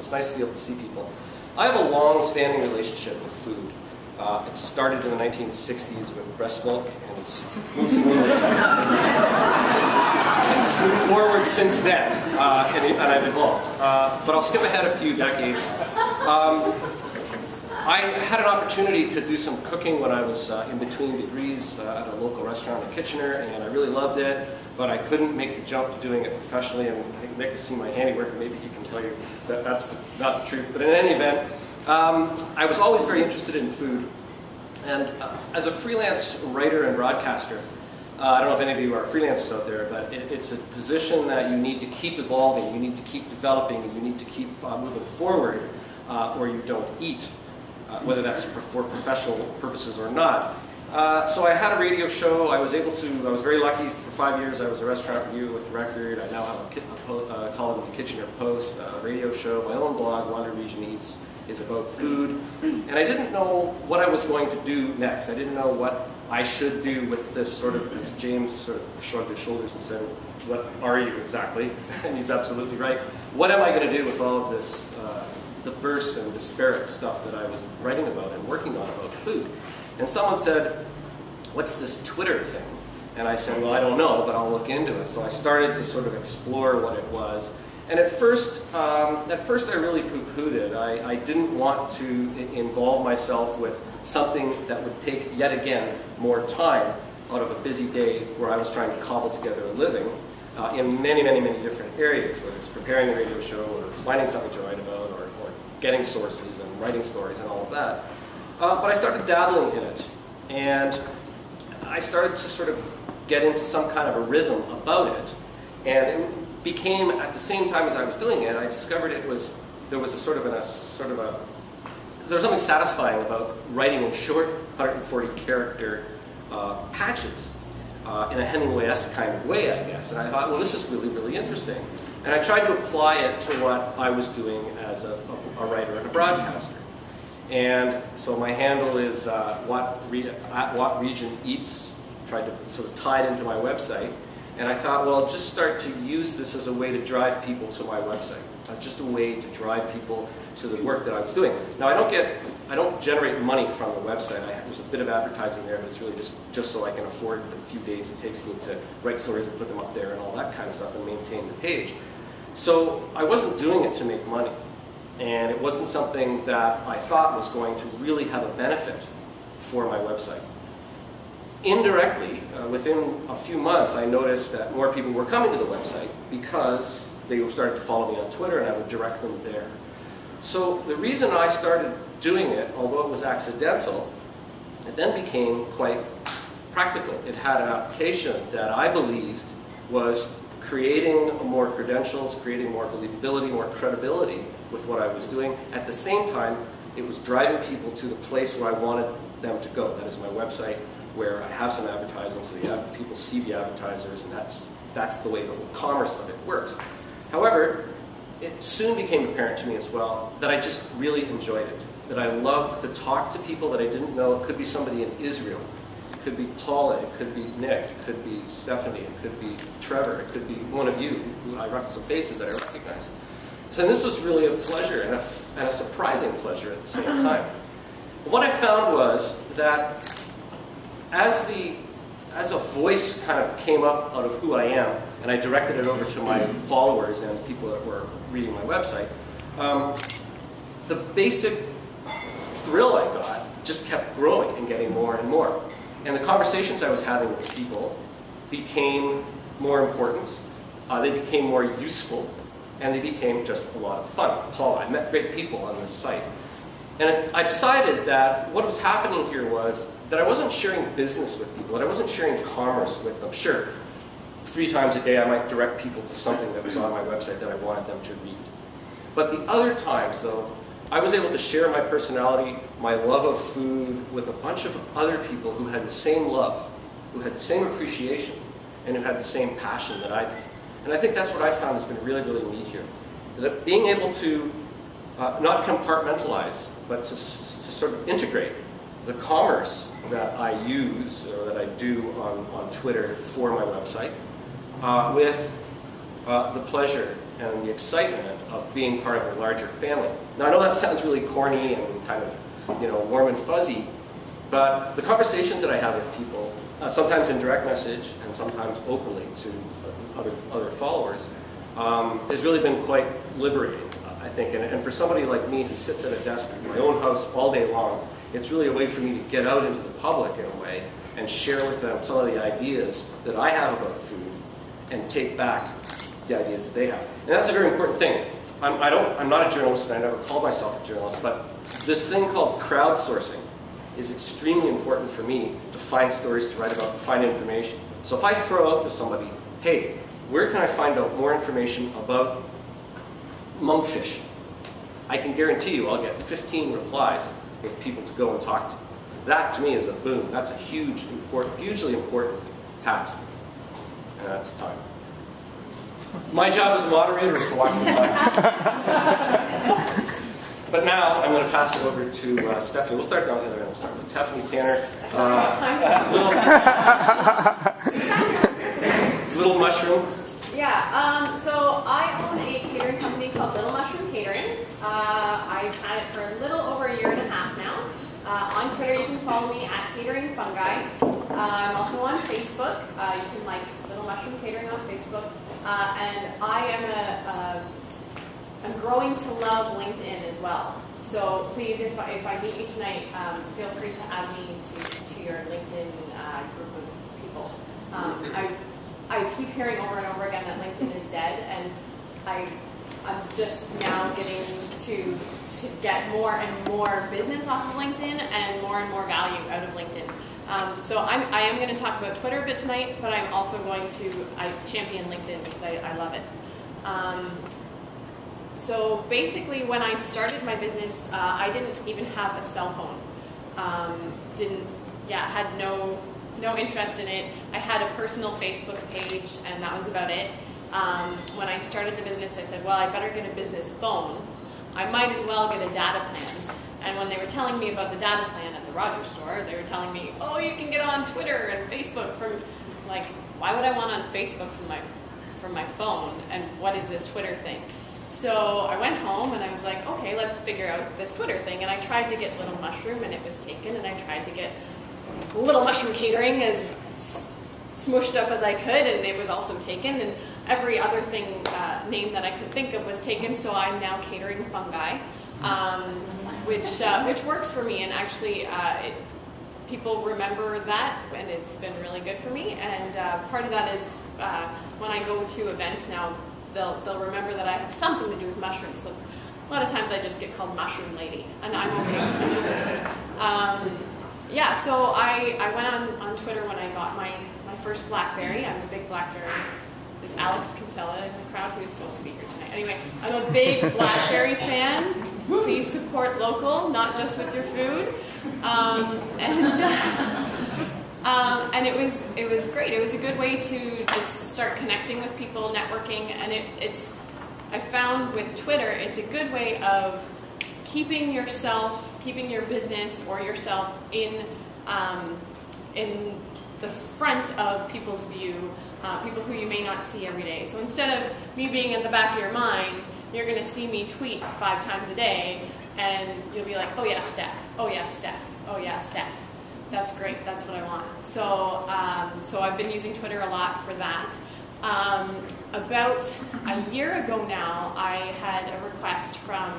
It's nice to be able to see people. I have a long-standing relationship with food. It started in the 1960s with breast milk, and it's moved forward. It's moved forward since then, and I've evolved. But I'll skip ahead a few decades. I had an opportunity to do some cooking when I was in between degrees at a local restaurant in Kitchener, and I really loved it, but I couldn't make the jump to doing it professionally, and I think Nick has seen my handiwork, and maybe he can tell you that that's not the truth. But in any event, I was always very interested in food, and as a freelance writer and broadcaster, I don't know if any of you are freelancers out there, but it's a position that you need to keep evolving, you need to keep developing, and you need to keep moving forward, or you don't eat. Whether that's for professional purposes or not. So I had a radio show. I was very lucky. For 5 years I was a restaurant reviewer with Record. I now have a column in the Kitchener Post, a radio show. My own blog, Wander Region Eats, is about food. And I didn't know what I was going to do next. I didn't know what I should do with this sort of, as James sort of shrugged his shoulders and said, what are you exactly? And he's absolutely right. What am I going to do with all of this diverse and disparate stuff that I was writing about and working on about food? And someone said, what's this Twitter thing? And I said, well, I don't know, but I'll look into it. So I started to sort of explore what it was. And at first I really poo-pooed it. I didn't want to involve myself with something that would take, yet again, more time out of a busy day where I was trying to cobble together a living in many, many, many different areas, whether it's preparing a radio show or finding something to write about or getting sources and writing stories and all of that. But I started dabbling in it, and I started to sort of get into some kind of a rhythm about it, and it became, at the same time as I was doing it, I discovered there was something satisfying about writing in short 140 character patches in a Hemingway-esque kind of way, I guess. And I thought, well, this is really, really interesting. And I tried to apply it to what I was doing as a writer and a broadcaster. And so my handle is What Region Eats, tried to sort of tie it into my website. And I thought, well, I'll just start to use this as a way to drive people to my website. Just a way to drive people to the work that I was doing. Now, I don't generate money from the website. There's a bit of advertising there, but it's really just so I can afford the few days it takes me to write stories and put them up there and all that kind of stuff and maintain the page. So I wasn't doing it to make money, and it wasn't something that I thought was going to really have a benefit for my website. Indirectly, within a few months, I noticed that more people were coming to the website because they started to follow me on Twitter, and I would direct them there. So the reason I started doing it, although it was accidental, it then became quite practical. It had an application that I believed was creating more credentials, creating more believability, more credibility with what I was doing. At the same time, it was driving people to the place where I wanted them to go. That is my website, where I have some advertising, so people see the advertisers, and that's the way the whole commerce of it works. However, it soon became apparent to me as well that I just really enjoyed it, that I loved to talk to people that I didn't know. It could be somebody in Israel, it could be Paula, it could be Nick, it could be Stephanie, it could be Trevor, it could be one of you, who I recognize some faces that I recognize. So this was really a pleasure, and a surprising pleasure at the same time. But what I found was that as a voice kind of came up out of who I am, and I directed it over to my followers and people that were reading my website, the basic thrill I got just kept growing and getting more and more. And the conversations I was having with people became more important, they became more useful, and they became just a lot of fun. Paula, I met great people on this site. And I decided that what was happening here was that I wasn't sharing business with people, that I wasn't sharing commerce with them. Sure, 3 times a day I might direct people to something that was on my website that I wanted them to read. But the other times, though, I was able to share my personality, my love of food, with a bunch of other people who had the same love, who had the same appreciation, and who had the same passion that I did. And I think that's what I found has been really, really neat here. That being able to not compartmentalize, but to sort of integrate the commerce that I use, or that I do on Twitter for my website, with the pleasure and the excitement of being part of a larger family. Now I know that sounds really corny and kind of, you know, warm and fuzzy, but the conversations that I have with people, sometimes in direct message and sometimes openly to other followers, has really been quite liberating, I think. And for somebody like me who sits at a desk in my own house all day long, it's really a way for me to get out into the public in a way and share with them some of the ideas that I have about food and take back the ideas that they have. And that's a very important thing. I'm not a journalist, and I never called myself a journalist, but this thing called crowdsourcing is extremely important for me to find stories to write about, to find information. So if I throw out to somebody, hey, where can I find out more information about monkfish? I can guarantee you I'll get 15 replies with people to go and talk to. That to me is a boom. That's a hugely important task. And that's time. My job as a moderator is to watch the time. But now I'm going to pass it over to Stephanie. We'll start down the other end. We'll start with Stephanie Tanner. Little Mushroom. Yeah, so I own a catering company called Little Mushroom Catering. I've had it for a little over a year and a half now. On Twitter, you can follow me at Catering Fungi. I'm also on Facebook. You can like Little Mushroom Catering on Facebook. And I am I'm growing to love LinkedIn as well. So please, if I meet you tonight, feel free to add me to your LinkedIn group of people. I keep hearing over and over again that LinkedIn is dead, and I'm just now getting to get more and more business off of LinkedIn and more value out of LinkedIn. So I am going to talk about Twitter a bit tonight, but I'm also going to champion LinkedIn because I love it. So basically, when I started my business, I didn't even have a cell phone. Had no interest in it. I had a personal Facebook page, and that was about it. When I started the business, I said, well, I better get a business phone. I might as well get a data plan. And when they were telling me about the data plan at the Rogers store, they were telling me, oh, you can get on Twitter and Facebook from, like, why would I want on Facebook from my phone? And what is this Twitter thing? So I went home and I was like, okay, let's figure out this Twitter thing. And I tried to get Little Mushroom, and it was taken. And I tried to get Little Mushroom Catering as smushed up as I could, and it was also taken. And every other thing, name that I could think of was taken. So I'm now Catering Fungi, which works for me. And actually, people remember that, and it's been really good for me. And part of that is when I go to events now, they'll remember that I have something to do with mushrooms. So a lot of times I just get called Mushroom Lady, and I'm okay with that. Yeah, so I went on Twitter when I got my first BlackBerry. I'm a big BlackBerry. There's Alex Kinsella in the crowd who is supposed to be here tonight. Anyway, I'm a big BlackBerry fan. Please support local, not just with your food. And it was great. It was a good way to just start connecting with people, networking, and I found with Twitter, it's a good way of keeping your business or yourself in the front of people's view, people who you may not see every day. So instead of me being in the back of your mind, you're going to see me tweet 5 times a day, and you'll be like, oh yeah, Steph, oh yeah, Steph, oh yeah, Steph. That's great, that's what I want. So, so I've been using Twitter a lot for that. About a year ago now, I had a request from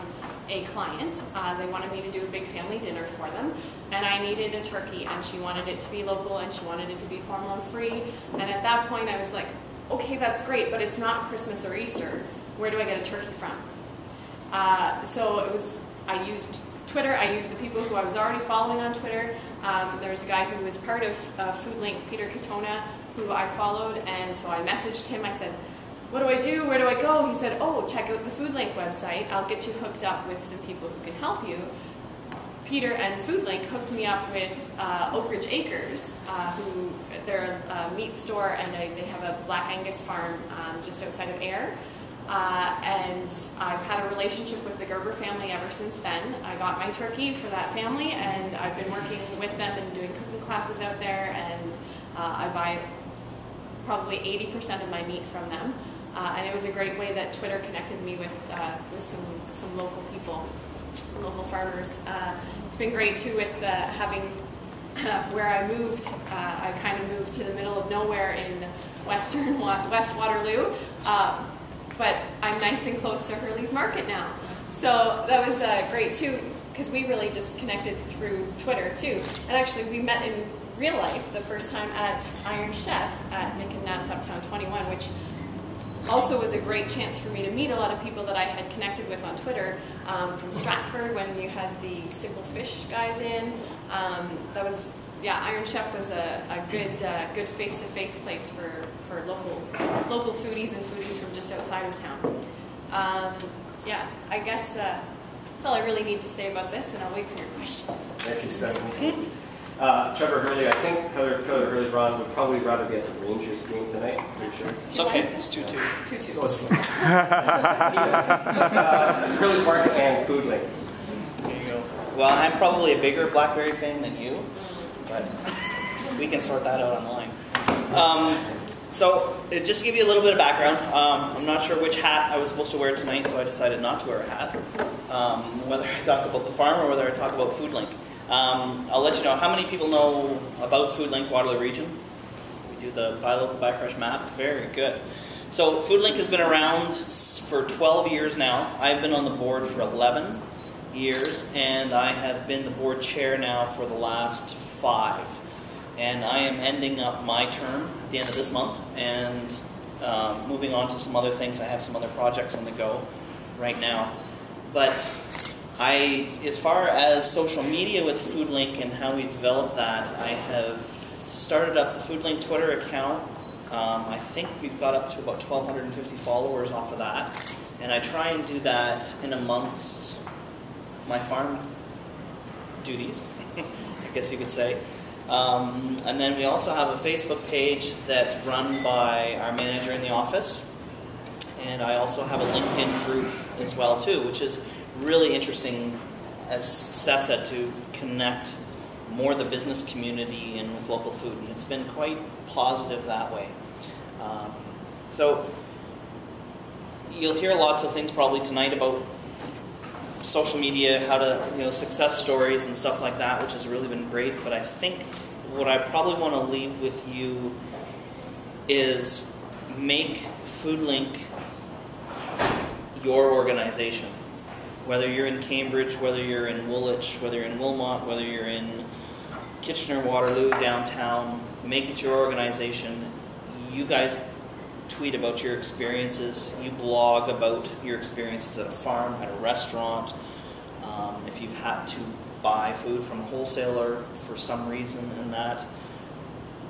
a client. They wanted me to do a big family dinner for them, and I needed a turkey, and she wanted it to be local, and she wanted it to be hormone-free. And at that point, I was like, okay, that's great, but it's not Christmas or Easter. Where do I get a turkey from? So I used Twitter. I used the people who I was already following on Twitter. There was a guy who was part of Foodlink, Peter Katona, who I followed, and so I messaged him. I said, what do I do? Where do I go? He said, oh, check out the Foodlink website. I'll get you hooked up with some people who can help you. Peter and Foodlink hooked me up with Oak Ridge Acres, who they're a meat store, and they have a Black Angus farm just outside of Ayr. And I've had a relationship with the Gerber family ever since then. I got my turkey for that family, and I've been working with them and doing cooking classes out there, and I buy probably 80% of my meat from them. And it was a great way that Twitter connected me with some local people, local farmers. It's been great too with having where I moved. I kind of moved to the middle of nowhere in West Waterloo, but I'm nice and close to Herrle's Market now. So that was great too, because we really just connected through Twitter too. And actually we met in real life the first time at Iron Chef at Nick and Nat's Uptown 21, which also was a great chance for me to meet a lot of people that I had connected with on Twitter from Stratford when you had the Simple Fish guys in. That was, yeah, Iron Chef was a good face-to-face place for local foodies and foodies from just outside of town. Yeah, I guess that's all I really need to say about this, and I'll wait for your questions. Thank you, Stephanie. Trevor Herrle, I think Herrle-Braun would probably rather be at the Rangers game tonight. Pretty sure. It's okay. It's 2-2. 2-2. So it's Herrle's Market and Foodlink. There you go. Well, I'm probably a bigger BlackBerry fan than you, but we can sort that out online. So, just to give you a little bit of background, I'm not sure which hat I was supposed to wear tonight, so I decided not to wear a hat. Whether I talk about the farm or whether I talk about Foodlink. I'll let you know, how many people know about Foodlink Waterloo region? We do the Buy Local, Buy Fresh map. Very good. So Foodlink has been around for 12 years now. I've been on the board for 11 years, and I have been the board chair now for the last 5. And I am ending up my term at the end of this month and moving on to some other things. I have some other projects on the go right now. But as far as social media with Foodlink and how we developed that, I have started up the Foodlink Twitter account. I think we've got up to about 1,250 followers off of that. And I try and do that in amongst my farm duties, I guess you could say. And then we also have a Facebook page that's run by our manager in the office. And I also have a LinkedIn group as well too, which is really interesting, as Steph said, to connect more the business community and with local food, and it's been quite positive that way. So you'll hear lots of things probably tonight about social media, how to, success stories and stuff like that, which has really been great. But I think what I probably want to leave with you is make Foodlink your organization. Whether you're in Cambridge, whether you're in Woolwich, whether you're in Wilmot, whether you're in Kitchener, Waterloo, downtown, make it your organization. You guys tweet about your experiences. You blog about your experiences at a farm, at a restaurant. If you've had to buy food from a wholesaler for some reason and that.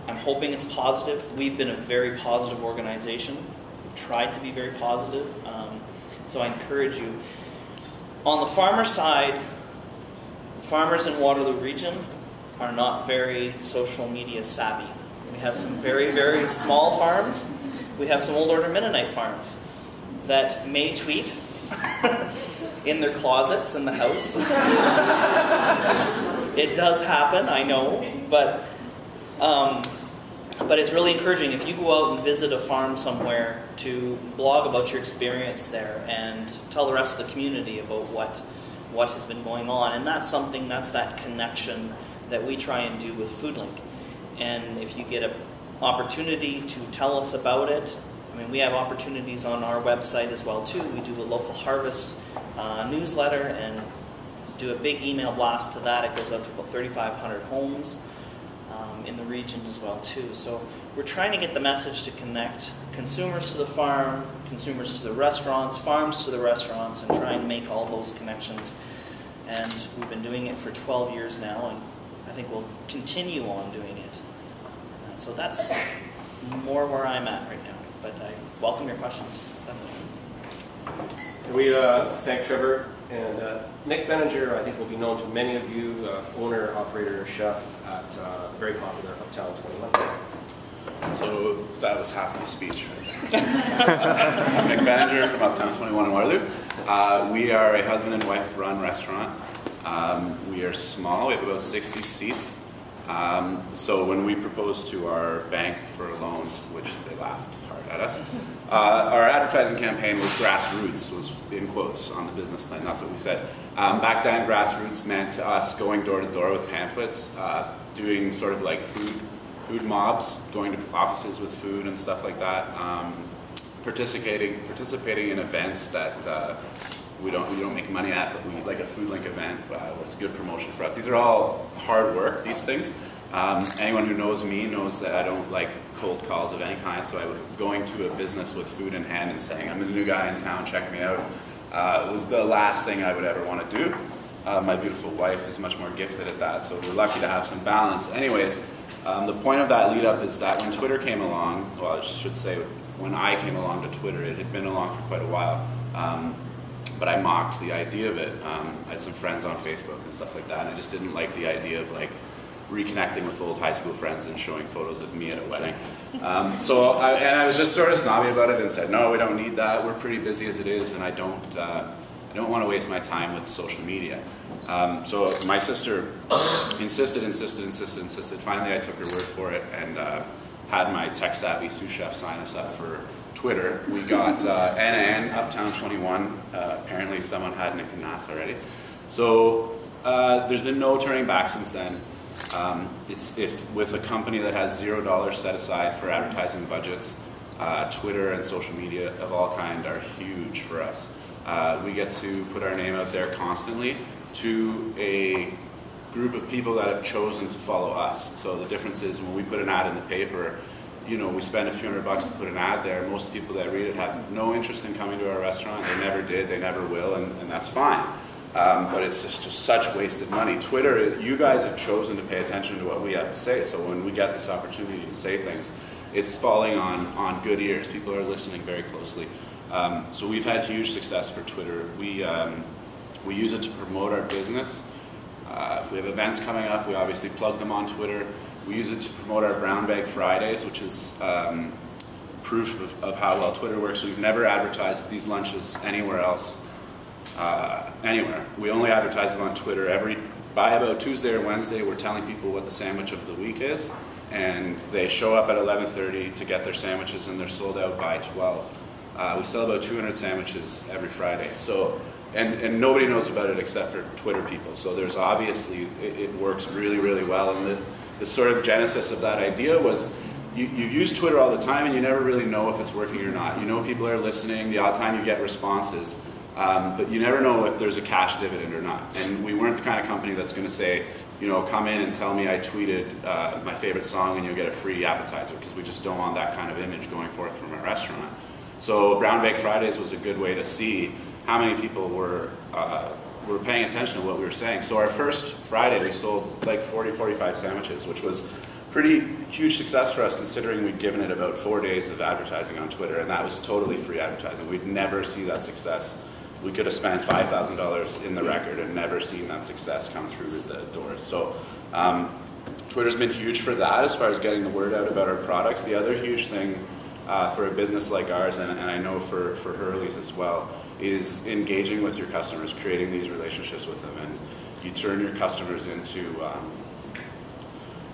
I'm hoping it's positive. We've been a very positive organization. We've tried to be very positive. So I encourage you. On the farmer side, farmers in Waterloo region are not very social media savvy. We have some very, very small farms. We have some old order Mennonite farms that may tweet in their closets in the house. It does happen, I know, but it's really encouraging if you go out and visit a farm somewhere to blog about your experience there and tell the rest of the community about what has been going on. And that's that connection that we try and do with Foodlink. And if you get an opportunity to tell us about it, we have opportunities on our website as well too. We do a local harvest newsletter and do a big email blast to that. It goes out to about 3,500 homes in the region as well too. So we're trying to get the message to connect consumers to the farm, consumers to the restaurants, farms to the restaurants, and try and make all those connections. And we've been doing it for 12 years now, and I think we'll continue on doing it. So that's more where I'm at right now, but I welcome your questions, definitely. We thank Trevor, and Nick Benninger, I think will be known to many of you, owner, operator, chef at very popular Uptown 21. So that was half my speech right there. I'm Nick Benninger from Uptown 21 in Waterloo. We are a husband and wife run restaurant. We are small, we have about 60 seats. So when we proposed to our bank for a loan, which they laughed hard at us. Our advertising campaign was grassroots, was in quotes on the business plan, that's what we said. Back then, grassroots meant to us going door to door with pamphlets, doing sort of like food mobs, going to offices with food and stuff like that, participating in events that we don't make money at, but we like a Foodlink event was good promotion for us. These are all hard work, these things. Anyone who knows me knows that I don't like cold calls of any kind, so I would going to a business with food in hand and saying, I'm the new guy in town, check me out, was the last thing I would ever want to do. My beautiful wife is much more gifted at that, so we're lucky to have some balance. Anyways, the point of that lead up is that when Twitter came along, well, I should say when I came along to Twitter, it had been along for quite a while. But I mocked the idea of it. I had some friends on Facebook and stuff like that, and I just didn't like the idea of like reconnecting with old high school friends and showing photos of me at a wedding. I was just sort of snobby about it and said, no, we don't need that. We're pretty busy as it is, and I don't want to waste my time with social media. So my sister insisted. Finally, I took her word for it and had my tech-savvy sous chef sign us up for Twitter. We got N Uptown 21. Apparently someone had Nick and Nats already. So there's been no turning back since then. With a company that has $0 set aside for advertising budgets, Twitter and social media of all kind are huge for us. We get to put our name out there constantly to a group of people that have chosen to follow us. So the difference is when we put an ad in the paper, you know, we spend a few $100 to put an ad there. Most of the people that read it have no interest in coming to our restaurant. They never did, they never will, and that's fine. But it's just such wasted money. Twitter, you guys have chosen to pay attention to what we have to say, so when we get this opportunity to say things, it's falling on good ears. People are listening very closely. So we've had huge success for Twitter. We use it to promote our business. If we have events coming up, we obviously plug them on Twitter. We use it to promote our Brown Bag Fridays, which is proof of how well Twitter works. We've never advertised these lunches anywhere else. Anywhere. We only advertise them on Twitter. By about Tuesday or Wednesday, we're telling people what the sandwich of the week is, and they show up at 11:30 to get their sandwiches, and they're sold out by 12. We sell about 200 sandwiches every Friday. So, and nobody knows about it except for Twitter people. So there's obviously, it works really, really well. And the sort of genesis of that idea was you use Twitter all the time and you never really know if it's working or not. You know people are listening, the odd time you get responses, but you never know if there's a cash dividend or not. And we weren't the kind of company that's going to say, you know, come in and tell me I tweeted my favorite song and you'll get a free appetizer, because we just don't want that kind of image going forth from our restaurant. So Brown Bag Fridays was a good way to see how many people were paying attention to what we were saying. So our first Friday we sold like 45 sandwiches, which was pretty huge success for us considering we'd given it about 4 days of advertising on Twitter, and that was totally free advertising. We'd never see that success. We could have spent $5,000 in the record and never seen that success come through the doors. So Twitter's been huge for that as far as getting the word out about our products. The other huge thing for a business like ours, and I know for Herrle's as well, is engaging with your customers, creating these relationships with them. And you turn your customers into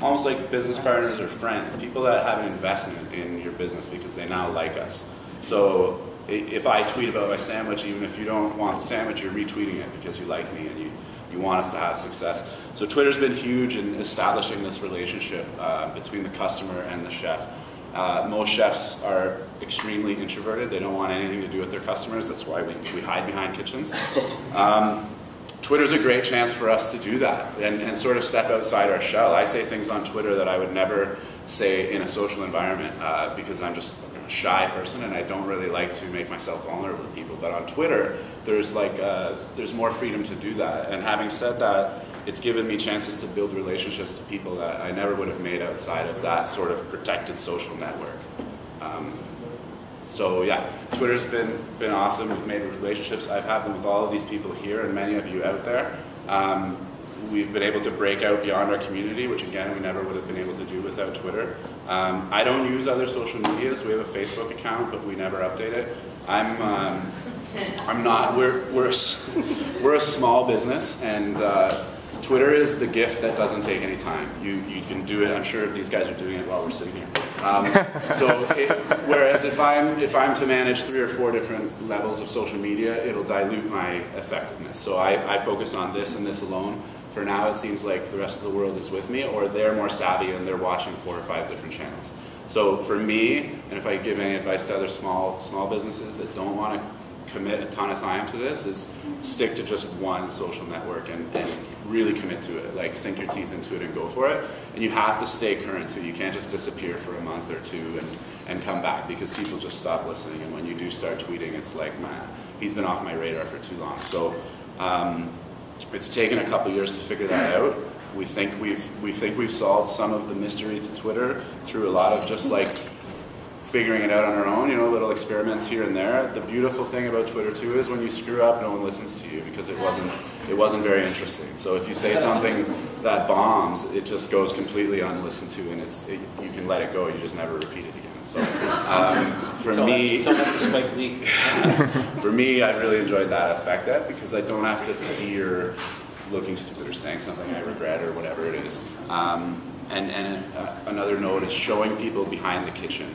almost like business partners or friends, people that have an investment in your business because they now like us. So if I tweet about my sandwich, even if you don't want the sandwich, you're retweeting it because you like me and you want us to have success. So Twitter's been huge in establishing this relationship between the customer and the chef. Most chefs are extremely introverted. They don't want anything to do with their customers. That's why we hide behind kitchens. Twitter's a great chance for us to do that and sort of step outside our shell. I say things on Twitter that I would never say in a social environment because I'm just a shy person and I don't really like to make myself vulnerable to people. But on Twitter, there's more freedom to do that. And having said that, it's given me chances to build relationships to people that I never would have made outside of that sort of protected social network. So yeah, Twitter's been awesome. We've made relationships. I've had them with all of these people here and many of you out there. We've been able to break out beyond our community, which again, we never would have been able to do without Twitter. I don't use other social medias. We have a Facebook account, but we never update it. I'm not, we're a small business, and Twitter is the gift that doesn't take any time. You can do it. I'm sure these guys are doing it while we're sitting here. Whereas if I'm to manage 3 or 4 different levels of social media, it'll dilute my effectiveness. So I focus on this and this alone. For now, it seems like the rest of the world is with me, or they're more savvy and they're watching 4 or 5 different channels. So for me, and if I give any advice to other small businesses that don't want to commit a ton of time to this, is stick to just one social network and really commit to it. Like, sink your teeth into it and go for it. And you have to stay current too. You can't just disappear for a month or 2 and come back, because people just stop listening. And when you do start tweeting, it's like, man, he's been off my radar for too long. So it's taken a couple years to figure that out. We think we've solved some of the mystery to Twitter through a lot of just like figuring it out on our own, little experiments here and there. The beautiful thing about Twitter too is when you screw up, no one listens to you, because it wasn't very interesting. So if you say something that bombs, it just goes completely unlistened to, and you can let it go. You just never repeat it again. So for me, I really enjoyed that aspect of it, because I don't have to fear looking stupid or saying something I regret or whatever it is. Another note is showing people behind the kitchen.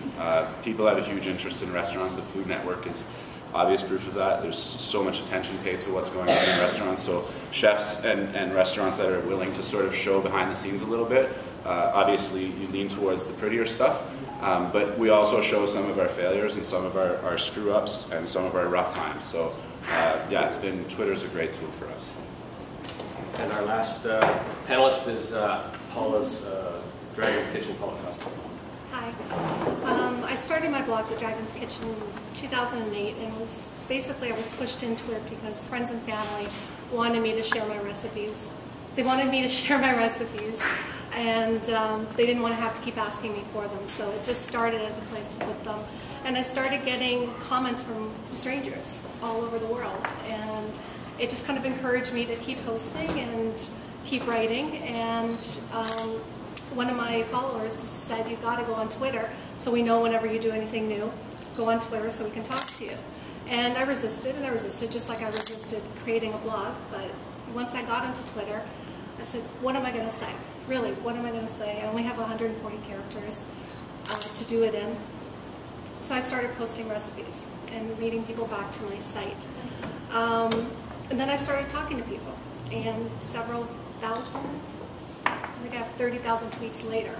People have a huge interest in restaurants. The Food Network is obvious proof of that. There's so much attention paid to what's going on in restaurants. So chefs and restaurants that are willing to sort of show behind the scenes a little bit, obviously you lean towards the prettier stuff. But we also show some of our failures and some of our screw-ups and some of our rough times. So yeah, Twitter's a great tool for us. And our last panelist is Paula's Dragon's Kitchen, Paula Costa. Hi. I started my blog, The Dragon's Kitchen, in 2008, and I was pushed into it because friends and family wanted me to share my recipes. They wanted me to share my recipes, and they didn't want to have to keep asking me for them, so it just started as a place to put them. And I started getting comments from strangers all over the world, and it just kind of encouraged me to keep posting and keep writing. And one of my followers just said, "You got to go on Twitter, so we know whenever you do anything new, go on Twitter so we can talk to you." And I resisted, just like I resisted creating a blog. But once I got into Twitter, I said, what am I going to say? Really, what am I going to say? I only have 140 characters to do it in. So I started posting recipes and leading people back to my site. And then I started talking to people, and several thousand, I think I have 30,000 tweets later.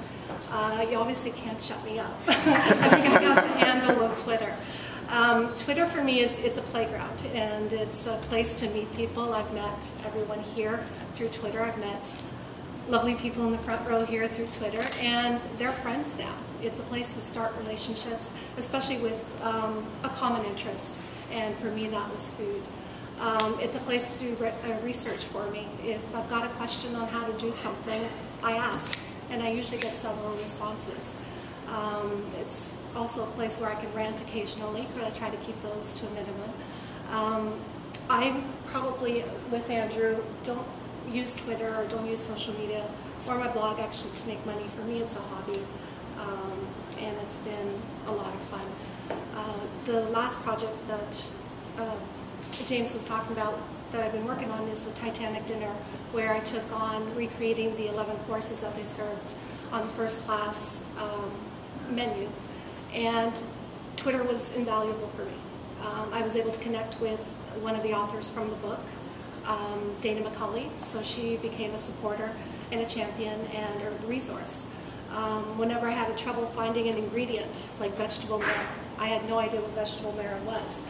You obviously can't shut me up. I think I got the handle of Twitter. Twitter for me it's a playground, and it's a place to meet people. I've met everyone here through Twitter. I've met lovely people in the front row here through Twitter, and they're friends now. It's a place to start relationships, especially with a common interest, and for me that was food. It's a place to do research for me. If I've got a question on how to do something, I ask, and I usually get several responses. It's also a place where I can rant occasionally, but I try to keep those to a minimum. I probably, with Andrew, don't use Twitter or don't use social media or my blog actually to make money. For me, it's a hobby, and it's been a lot of fun. The last project that James was talking about that I've been working on is the Titanic dinner, where I took on recreating the 11 courses that they served on the first class menu. And Twitter was invaluable for me. I was able to connect with one of the authors from the book, Dana McCulley, so she became a supporter and a champion and a resource. Whenever I had trouble finding an ingredient like vegetable marrow, I had no idea what vegetable marrow was.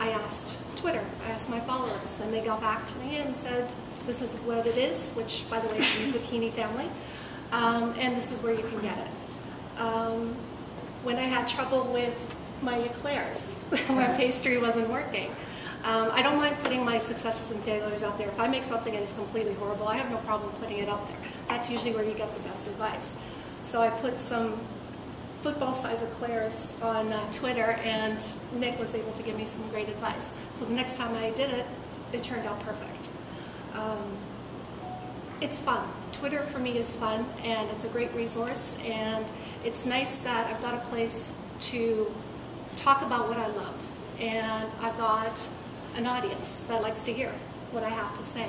I asked Twitter, I asked my followers, and they got back to me and said, this is what it is, which, by the way, is a zucchini family, and this is where you can get it. When I had trouble with my eclairs, where pastry wasn't working, I don't mind putting my successes and failures out there. If I make something and it's completely horrible, I have no problem putting it out there. That's usually where you get the best advice. So I put some football-size eclairs on Twitter, and Nick was able to give me some great advice. So the next time I did it, it turned out perfect. It's fun. Twitter for me is fun, and it's a great resource, and it's nice that I've got a place to talk about what I love, and I've got an audience that likes to hear what I have to say.